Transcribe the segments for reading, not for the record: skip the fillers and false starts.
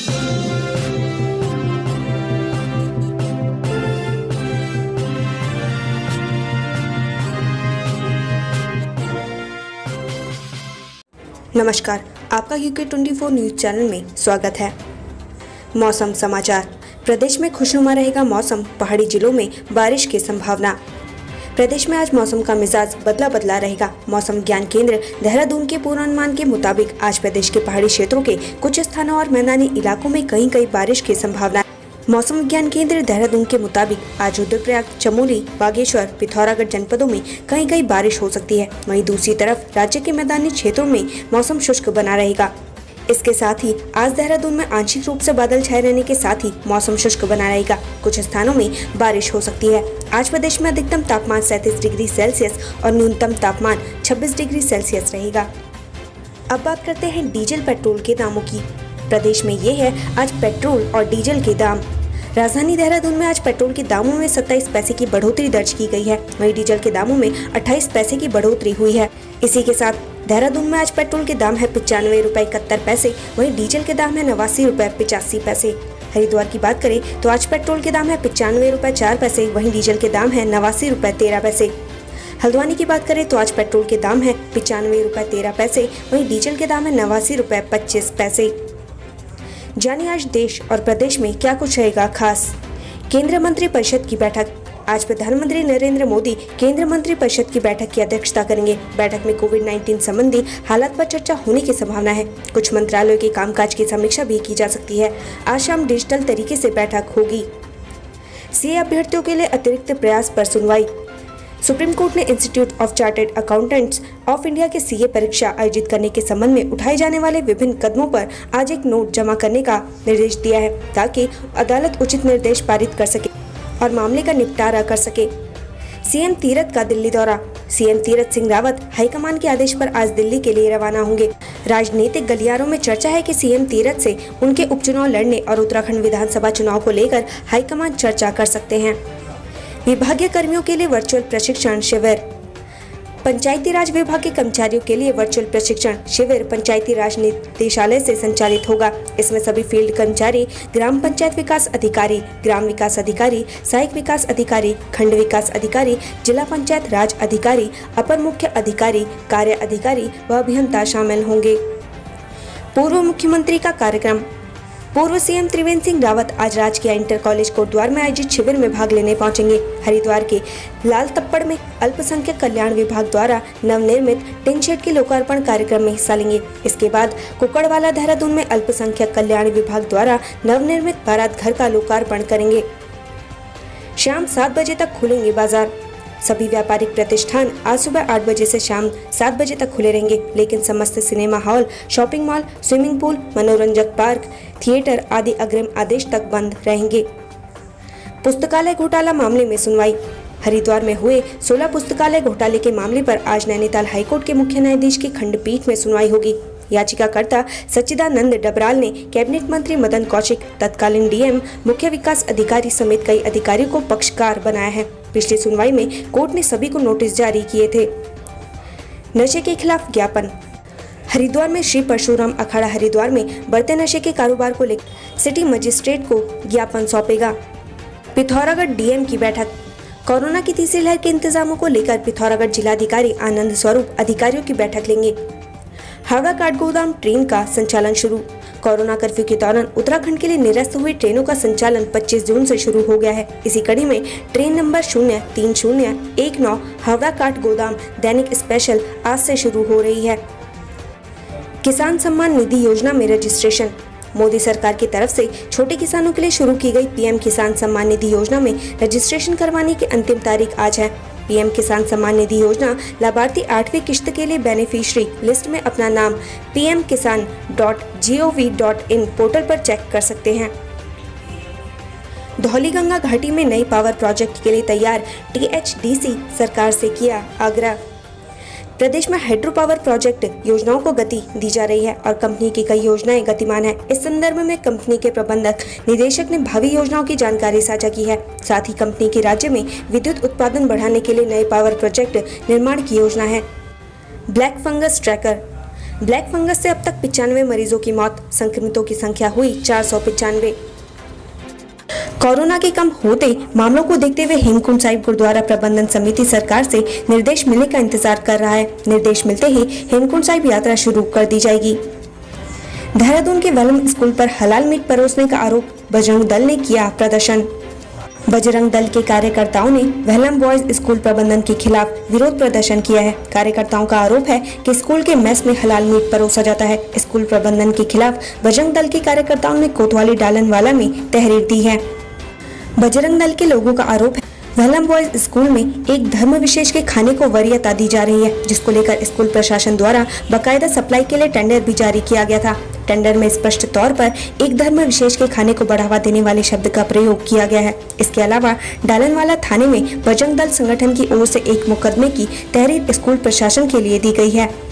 नमस्कार, आपका UK24 news channel में स्वागत है। मौसम समाचार। प्रदेश में खुशनुमा रहेगा मौसम, पहाड़ी जिलों में बारिश की संभावना। प्रदेश में आज मौसम का मिजाज बदला बदला रहेगा। मौसम विज्ञान केंद्र देहरादून के पूर्वानुमान के मुताबिक आज प्रदेश के पहाड़ी क्षेत्रों के कुछ स्थानों और मैदानी इलाकों में कहीं बारिश की संभावना। मौसम विज्ञान केंद्र देहरादून के मुताबिक आज रुद्रप्रयाग, चमोली, बागेश्वर, पिथौरागढ़ जनपदों में कहीं बारिश हो सकती है। वहीं दूसरी तरफ राज्य के मैदानी क्षेत्रों में मौसम शुष्क बना रहेगा। इसके साथ ही आज देहरादून में आंशिक रूप से बादल छाए रहने के साथ ही मौसम शुष्क बना रहेगा। कुछ स्थानों में बारिश हो सकती है। आज प्रदेश में अधिकतम तापमान 37 डिग्री सेल्सियस और न्यूनतम तापमान 26 डिग्री सेल्सियस रहेगा। अब बात करते हैं डीजल पेट्रोल के दामों की। प्रदेश में ये है आज पेट्रोल और डीजल के दाम। राजधानी देहरादून में आज पेट्रोल के दामों में 27 पैसे की बढ़ोतरी दर्ज की गई है। वहीं डीजल के दामों में 28 पैसे की बढ़ोतरी हुई है। इसी के साथ देहरादून में आज पेट्रोल के दाम है 95 रुपए 71 पैसे, वहीं डीजल के दाम है 89 रुपए 85 पैसे। हरिद्वार की बात करें तो आज पेट्रोल के दाम है 95 रुपए 4 पैसे, वहीं डीजल के दाम है 89 रुपए 13 पैसे। हल्द्वानी की बात करें तो आज पेट्रोल के दाम है 95 रुपए 13 पैसे, वहीं डीजल के दाम है 89 रुपए 25 पैसे। जानिए आज देश और प्रदेश में क्या कुछ रहेगा खास। केंद्रीय मंत्री परिषद की बैठक। आज प्रधानमंत्री नरेंद्र मोदी केंद्रीय मंत्री परिषद की बैठक की अध्यक्षता करेंगे। बैठक में कोविड-19 संबंधी हालात पर चर्चा होने की संभावना है। कुछ मंत्रालयों के कामकाज की समीक्षा भी की जा सकती है। आज शाम डिजिटल तरीके से बैठक होगी। सीए अभ्यर्थियों के लिए अतिरिक्त प्रयास पर सुनवाई। सुप्रीम कोर्ट ने institute of chartered accountants of India के सीए परीक्षा आयोजित करने के संबंध में उठाए जाने वाले विभिन्न कदमों पर आज एक नोट जमा करने का निर्देश दिया है, ताकि अदालत उचित निर्देश पारित कर सके और मामले का निपटारा कर सके। सीएम तीरथ का दिल्ली दौरा। सीएम तीरथ सिंह रावत हाईकमान के आदेश पर आज दिल्ली के लिए रवाना होंगे। राजनीतिक गलियारों में चर्चा है कि सीएम तीरथ से उनके उपचुनाव लड़ने और उत्तराखंड विधानसभा चुनाव को लेकर हाईकमान चर्चा कर सकते हैं। विभागीय कर्मियों के लिए वर्चुअल प्रशिक्षण शिविर। पंचायती राज विभाग के कर्मचारियों के लिए वर्चुअल प्रशिक्षण शिविर पंचायती राज निदेशालय से संचालित होगा। इसमें सभी फील्ड कर्मचारी, ग्राम पंचायत विकास अधिकारी, ग्राम विकास अधिकारी, सहायक विकास अधिकारी, खंड विकास अधिकारी, जिला पंचायत राज अधिकारी, अपर मुख्य अधिकारी, कार्य अधिकारी व अभियंता शामिल होंगे। पूर्व मुख्यमंत्री का कार्यक्रम। पूर्व सीएम त्रिवेंद्र सिंह रावत आज राजकीय इंटर कॉलेज कोटद्वार में आयोजित शिविर में भाग लेने पहुंचेंगे। हरिद्वार के लाल तप्पड़ में अल्पसंख्यक कल्याण विभाग द्वारा नवनिर्मित टिन शेड के लोकार्पण कार्यक्रम में हिस्सा लेंगे। इसके बाद कुकड़वाला देहरादून में अल्पसंख्यक कल्याण विभाग द्वारा नवनिर्मित बारात घर का लोकार्पण करेंगे। शाम 7 बजे तक खुलेंगे बाजार। सभी व्यापारिक प्रतिष्ठान आज सुबह 8 बजे से शाम 7 बजे तक खुले रहेंगे, लेकिन समस्त cinema hall, shopping mall, swimming pool, मनोरंजक पार्क, थिएटर आदि अग्रिम आदेश तक बंद रहेंगे। पुस्तकालय घोटाला मामले में सुनवाई। हरिद्वार में हुए 16 पुस्तकालय घोटाले के मामले पर आज नैनीताल हाईकोर्ट के मुख्य न्यायाधीश की खंडपीठ में सुनवाई होगी। याचिकाकर्ता सच्चिदानंद डबराल ने कैबिनेट मंत्री मदन कौशिक, तत्कालीन डीएम, मुख्य विकास अधिकारी समेत कई अधिकारियों को पक्षकार बनाया है। पिछली सुनवाई में कोर्ट ने सभी को नोटिस जारी किए थे। नशे के खिलाफ ज्ञापन। हरिद्वार में श्री परशुराम अखाड़ा हरिद्वार में बढ़ते नशे के कारोबार को लेकर सिटी मजिस्ट्रेट को ज्ञापन सौंपेगा। पिथौरागढ़ डीएम की बैठक। कोरोना की तीसरी लहर के इंतजामों को लेकर पिथौरागढ़ जिलाधिकारी आनंद स्वरूप अधिकारियों की बैठक लेंगे। हावड़ा काठगोदाम ट्रेन का संचालन शुरू। कोरोना कर्फ्यू के दौरान उत्तराखंड के लिए निरस्त हुई ट्रेनों का संचालन 25 जून से शुरू हो गया है। इसी कड़ी में ट्रेन नंबर 03019 हावड़ा काठगोदाम दैनिक स्पेशल आज से शुरू हो रही है। किसान सम्मान निधि योजना में रजिस्ट्रेशन। मोदी सरकार की तरफ से छोटे किसानों के लिए शुरू की गई पीएम किसान सम्मान निधि योजना में रजिस्ट्रेशन करवाने की अंतिम तारीख आज है। पीएम किसान सम्मान निधि योजना लाभार्थी 8वीं किश्त के लिए बेनिफिशियरी लिस्ट में अपना नाम pmkisan.gov.in पोर्टल पर चेक कर सकते हैं। धौलीगंगा घाटी में नई पावर प्रोजेक्ट के लिए तैयार THDC सरकार से किया आग्रह। प्रदेश में हाइड्रो पावर प्रोजेक्ट योजनाओं को गति दी जा रही है और कंपनी की कई योजनाएं गतिमान है। इस संदर्भ में कंपनी के प्रबंधक निदेशक ने भावी योजनाओं की जानकारी साझा की है। साथ ही कंपनी की राज्य में विद्युत उत्पादन बढ़ाने के लिए नए पावर प्रोजेक्ट निर्माण की योजना है। Black fungus tracker. Black fungus से अब तक 95 मरीजों की मौत, संक्रमितों की संख्या हुई 495। कोरोना के कम होते मामलों को देखते हुए हेमकुंड साहिब गुरुद्वारा प्रबंधन समिति सरकार से निर्देश मिलने का इंतजार कर रहा है। निर्देश मिलते ही हेमकुंड साहिब यात्रा शुरू कर दी जाएगी। देहरादून के वेलम स्कूल पर हलाल मीट परोसने का आरोप, बजरंग दल ने किया प्रदर्शन। बजरंग दल के कार्यकर्ताओं ने वेलम बॉयज स्कूल प्रबंधन के खिलाफ विरोध प्रदर्शन किया है। कार्यकर्ताओं का आरोप है कि स्कूल के मेस में हलाल मीट परोसा जाता है। स्कूल प्रबंधन के खिलाफ बजरंग दल के कार्यकर्ताओं ने कोतवाली डालनवाला में तहरीर दी है। बजरंग दल के लोगों का आरोप है वेलम बॉयज स्कूल में एक धर्म विशेष के खाने को वरीयता दी जा रही है, जिसको लेकर स्कूल प्रशासन द्वारा बाकायदा सप्लाई के लिए टेंडर भी जारी किया गया था। टेंडर में स्पष्ट तौर पर एक धर्म विशेष के खाने को बढ़ावा देने वाले शब्द का प्रयोग किया गया है। इसके अलावा डालनवाला थाने में बजरंग दल संगठन की ओर से एक मुकदमे की तहरीर स्कूल प्रशासन के लिए दी गई है।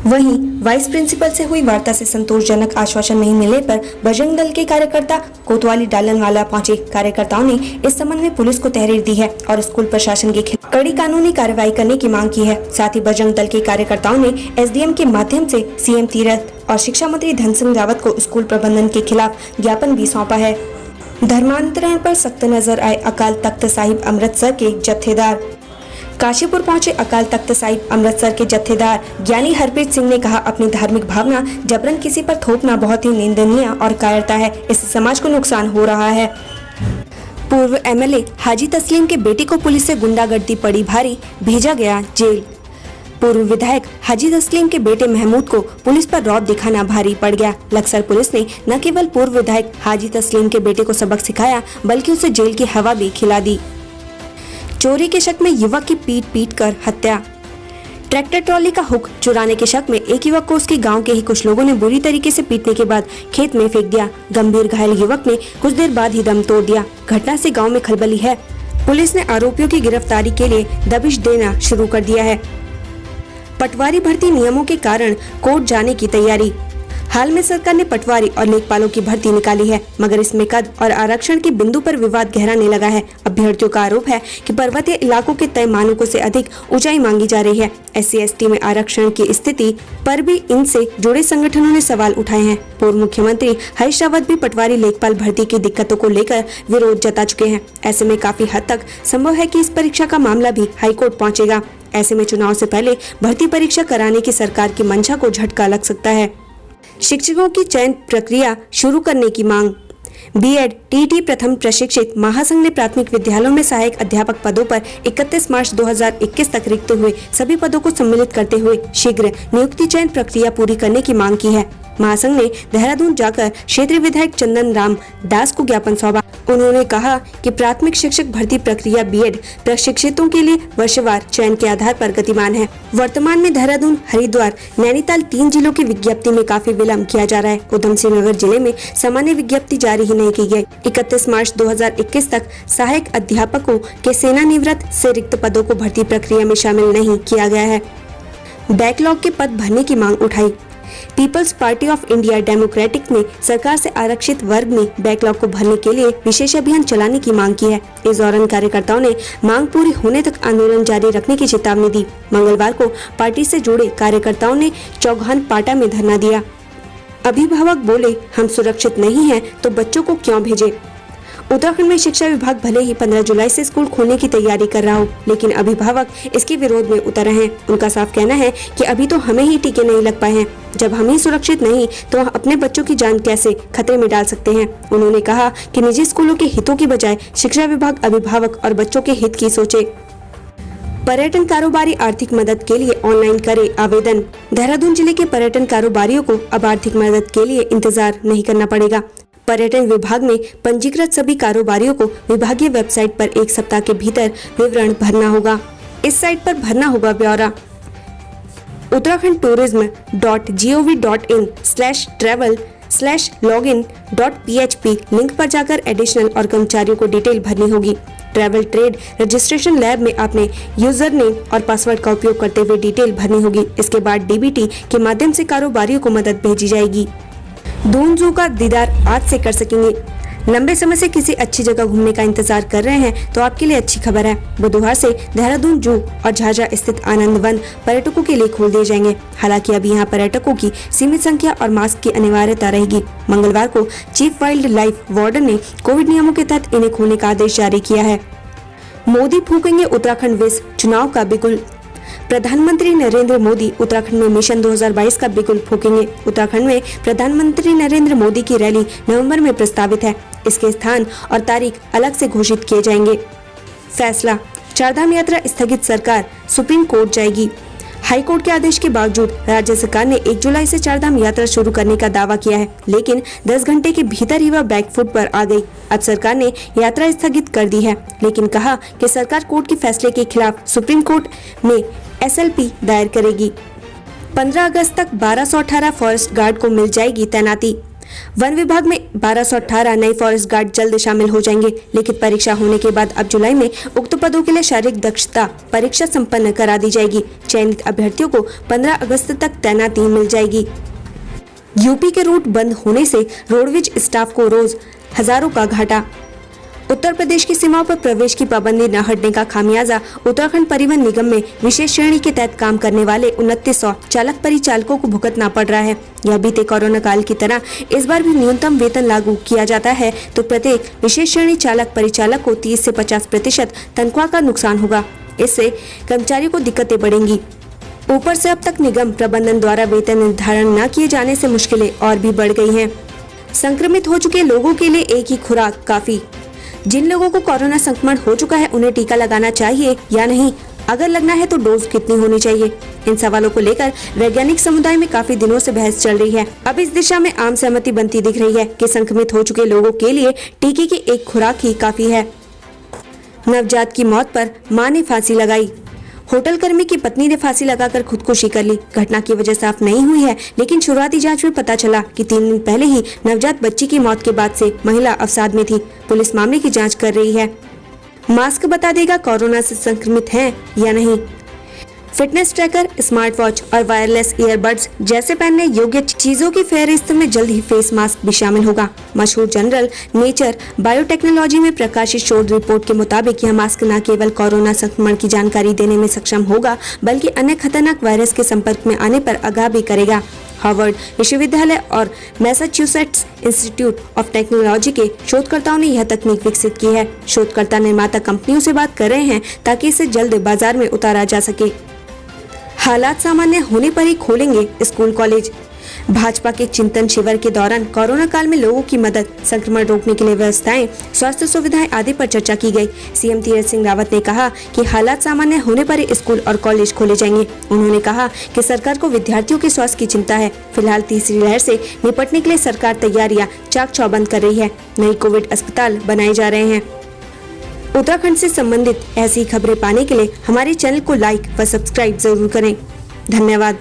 वहीं वाइस प्रिंसिपल से हुई वार्ता से संतोषजनक आश्वासन नहीं मिलने पर बजरंग दल के कार्यकर्ता कोतवाली डालनवाला पहुंचे। कार्यकर्ताओं ने इस संबंध में पुलिस को तहरीर दी है और स्कूल प्रशासन के खिलाफ कड़ी कानूनी कार्रवाई करने की मांग की है। साथ ही बजरंग दल के कार्यकर्ताओं ने एसडीएम के माध्यम से सीएम तीरथ और शिक्षा मंत्री धन सिंह रावत को स्कूल प्रबंधन के खिलाफ ज्ञापन भी सौंपा है। धर्मांतरण पर सख्त नजर आए अकाल तख्त साहिब अमृतसर के जत्थेदार। काशीपुर पहुंचे अकाल तख्त साहिब अमृतसर के जत्थेदार ज्ञानी हरप्रीत सिंह ने कहा, अपनी धार्मिक भावना जबरन किसी पर थोपना बहुत ही निंदनीय और कायरता है। इससे समाज को नुकसान हो रहा है। पूर्व एमएलए हाजी तस्लीम के बेटे को पुलिस से गुंडागर्दी पड़ी भारी, भेजा गया जेल। पूर्व विधायक हाजी तस्लीम के बेटे महमूद को पुलिस पर रौब दिखाना भारी पड़ गया। लक्सर पुलिस ने न केवल पूर्व विधायक हाजी तस्लीम के बेटे को सबक सिखाया, बल्कि उसे जेल की हवा भी खिला दी। चोरी के शक में युवक की पीट कर हत्या। ट्रैक्टर ट्रॉली का हुक चुराने के शक में एक युवक को उसके गांव के ही कुछ लोगों ने बुरी तरीके से पीटने के बाद खेत में फेंक दिया। गंभीर घायल युवक ने कुछ देर बाद ही दम तोड़ दिया। घटना से गांव में खलबली है। पुलिस ने आरोपियों की गिरफ्तारी के लिए दबिश देना शुरू कर दिया है। पटवारी भर्ती नियमों के कारण कोर्ट जाने की तैयारी। हाल में सरकार ने पटवारी और लेखपालों की भर्ती निकाली है, मगर इसमें कद और आरक्षण के बिंदु पर विवाद गहराने लगा है। अभ्यर्थियों का आरोप है कि पर्वतीय इलाकों के तय मानकों से अधिक ऊंचाई मांगी जा रही है। SC/ST में आरक्षण की स्थिति पर भी इनसे जुड़े संगठनों ने सवाल उठाए हैं। पूर्व मुख्यमंत्री हरीश रावत भी पटवारी लेखपाल भर्ती की दिक्कतों को लेकर विरोध जता चुके हैं। ऐसे में काफी हद तक संभव है कि इस परीक्षा का मामला भी हाईकोर्ट पहुँचेगा। ऐसे में चुनाव से पहले भर्ती परीक्षा कराने की सरकार की मंशा को झटका लग सकता है। शिक्षकों की चयन प्रक्रिया शुरू करने की मांग। बीएड टीटी प्रथम प्रशिक्षित महासंघ ने प्राथमिक विद्यालयों में सहायक अध्यापक पदों पर 31 मार्च 2021 तक रिक्त हुए सभी पदों को सम्मिलित करते हुए शीघ्र नियुक्ति चयन प्रक्रिया पूरी करने की मांग की है। महासंघ ने देहरादून जाकर क्षेत्रीय विधायक चंदन राम दास को ज्ञापन सौंपा। उन्होंने कहा कि प्राथमिक शिक्षक भर्ती प्रक्रिया बीएड प्रशिक्षितों के लिए वर्षवार चयन के आधार पर गतिमान है। वर्तमान में देहरादून, हरिद्वार, नैनीताल 3 जिलों की विज्ञप्ति में काफी विलम्ब किया जा रहा है। उधम सिंह नगर जिले में सामान्य विज्ञप्ति जारी ही नहीं की गई। 31 मार्च 2021 तक सहायक अध्यापकों के सेवानिवृत्त से रिक्त पदों को भर्ती प्रक्रिया में शामिल नहीं किया गया है। बैकलॉग के पद भरने की मांग उठाई। People's party of India democratic ने सरकार से आरक्षित वर्ग में बैकलॉग को भरने के लिए विशेष अभियान चलाने की मांग की है। इस दौरान कार्यकर्ताओं ने मांग पूरी होने तक आंदोलन जारी रखने की चेतावनी दी। मंगलवार को पार्टी से जुड़े कार्यकर्ताओं ने चौगान पाटा में धरना दिया। अभिभावक बोले, हम सुरक्षित नहीं हैं तो बच्चों को क्यों भेजें। उत्तराखंड में शिक्षा विभाग भले ही 15 जुलाई से स्कूल खोलने की तैयारी कर रहा हो, लेकिन अभिभावक इसके विरोध में उतर रहे हैं। उनका साफ कहना है कि अभी तो हमें ही टीके नहीं लग पाए हैं। जब हम ही सुरक्षित नहीं तो वह अपने बच्चों की जान कैसे खतरे में डाल सकते हैं। उन्होंने कहा कि निजी स्कूलों के हितों की बजाय शिक्षा विभाग अभिभावक और बच्चों के हित की सोचे। पर्यटन कारोबारी आर्थिक मदद के लिए ऑनलाइन करे आवेदन। देहरादून जिले के पर्यटन कारोबारियों को अब आर्थिक मदद के लिए इंतजार नहीं करना पड़ेगा। पर्यटन विभाग में पंजीकृत सभी कारोबारियों को विभागीय वेबसाइट पर 1 सप्ताह के भीतर विवरण भरना होगा। इस साइट पर भरना होगा ब्यौरा uttarakhand tourism.gov.in/travel/login.php लिंक पर जाकर एडिशनल और कर्मचारियों को डिटेल भरनी होगी। ट्रैवल ट्रेड रजिस्ट्रेशन लैब में अपने यूजर नेम और पासवर्ड का उपयोग करते हुए डिटेल भरनी होगी। इसके बाद डीबीटी के माध्यम से कारोबारियों को मदद भेजी जाएगी। दून जू का दीदार आज से कर सकेंगे। लंबे समय से किसी अच्छी जगह घूमने का इंतजार कर रहे हैं तो आपके लिए अच्छी खबर है। बुधवार से देहरादून जू और झाझा स्थित आनंद वन पर्यटकों के लिए खोल दिए जाएंगे। हालांकि अभी यहाँ पर्यटकों की सीमित संख्या और मास्क की अनिवार्यता रहेगी। मंगलवार को चीफ वाइल्ड लाइफ वार्डन ने कोविड नियमों के तहत इन्हें खोलने का आदेश जारी किया है। मोदी फूकेंगे उत्तराखंड विस चुनाव का बिगुल। प्रधानमंत्री नरेंद्र मोदी उत्तराखंड में मिशन 2022 का बिगुल फूकेंगे। उत्तराखंड में प्रधानमंत्री नरेंद्र मोदी की रैली नवंबर में प्रस्तावित है। इसके स्थान और तारीख अलग से घोषित किए जाएंगे। फैसला, चारधाम यात्रा स्थगित, सरकार सुप्रीम कोर्ट जाएगी। हाई कोर्ट के आदेश के बावजूद राज्य सरकार ने 1 जुलाई से चारधाम यात्रा शुरू करने का दावा किया है, लेकिन 10 घंटे के भीतर ही वह बैकफुट पर आ गई। अब सरकार ने यात्रा स्थगित कर दी है, लेकिन कहा कि सरकार कोर्ट के फैसले के खिलाफ सुप्रीम कोर्ट में SLP दायर करेगी। 15 अगस्त तक 1218 फॉरेस्ट गार्ड को मिल जाएगी तैनाती। वन विभाग में 1218 नए फॉरेस्ट गार्ड जल्द शामिल हो जाएंगे। लिखित परीक्षा होने के बाद अब जुलाई में उक्त पदों के लिए शारीरिक दक्षता परीक्षा संपन्न करा दी जाएगी। चयनित अभ्यर्थियों को 15 अगस्त तक तैनाती मिल जाएगी। यूपी के रूट बंद होने से रोडवेज स्टाफ को रोज हजारों का घाटा। उत्तर प्रदेश की सीमाओं पर प्रवेश की पाबंदी न हटने का खामियाजा उत्तराखंड परिवहन निगम में विशेष श्रेणी के तहत काम करने वाले 2900 चालक परिचालकों को भुगतना पड़ रहा है। यह बीते कोरोना काल की तरह इस बार भी न्यूनतम वेतन लागू किया जाता है तो प्रत्येक विशेष श्रेणी चालक परिचालक को 30 से 50% तनख्वाह का नुकसान होगा। इससे कर्मचारियों को दिक्कतें बढ़ेंगी। ऊपर से अब तक निगम प्रबंधन द्वारा वेतन निर्धारण न किए जाने से मुश्किलें और भी बढ़ गई हैं। संक्रमित हो चुके लोगों के लिए एक ही खुराक काफी। जिन लोगों को कोरोना संक्रमण हो चुका है उन्हें टीका लगाना चाहिए या नहीं, अगर लगना है तो डोज कितनी होनी चाहिए, इन सवालों को लेकर वैज्ञानिक समुदाय में काफी दिनों से बहस चल रही है। अब इस दिशा में आम सहमति बनती दिख रही है कि संक्रमित हो चुके लोगों के लिए टीके की एक खुराक ही काफी है। नवजात की मौत पर मां ने फांसी लगाई। होटल कर्मी की पत्नी ने फांसी लगाकर खुदकुशी कर ली। घटना की वजह साफ नहीं हुई है, लेकिन शुरुआती जांच में पता चला कि 3 दिन पहले ही नवजात बच्ची की मौत के बाद से महिला अवसाद में थी। पुलिस मामले की जांच कर रही है। मास्क बता देगा कोरोना से संक्रमित हैं या नहीं। फिटनेस ट्रैकर, स्मार्ट वॉच और वायरलेस ईयरबड्स जैसे पहनने योग्य चीजों की फेहरिस्त में जल्द ही फेस मास्क भी शामिल होगा। मशहूर जर्नल नेचर बायोटेक्नोलॉजी में प्रकाशित शोध रिपोर्ट के मुताबिक यह मास्क न केवल कोरोना संक्रमण की जानकारी देने में सक्षम होगा, बल्कि अन्य खतरनाक वायरस के संपर्क में आने पर आगाह भी करेगा। हार्वर्ड विश्वविद्यालय और मैसाचुसेट्स इंस्टीट्यूट ऑफ टेक्नोलॉजी के शोधकर्ताओं ने यह तकनीक विकसित की है। शोधकर्ता निर्माता कंपनियों से बात कर रहे हैं ताकि इसे जल्द बाजार में उतारा जा सके। हालात सामान्य होने पर ही खोलेंगे स्कूल कॉलेज। भाजपा के चिंतन शिविर के दौरान कोरोना काल में लोगों की मदद, संक्रमण रोकने के लिए व्यवस्थाएं, स्वास्थ्य सुविधाएं आदि पर चर्चा की गई। सीएम तीरथ सिंह रावत ने कहा कि हालात सामान्य होने पर ही स्कूल और कॉलेज खोले जाएंगे। उन्होंने कहा कि सरकार को विद्यार्थियों के स्वास्थ्य की चिंता है। फिलहाल तीसरी लहर से निपटने के लिए सरकार तैयारियां चाक चौबंद कर रही है। नई कोविड अस्पताल बनाए जा रहे हैं। उत्तराखंड से संबंधित ऐसी खबरें पाने के लिए हमारे चैनल को लाइक व सब्सक्राइब जरूर करें। धन्यवाद।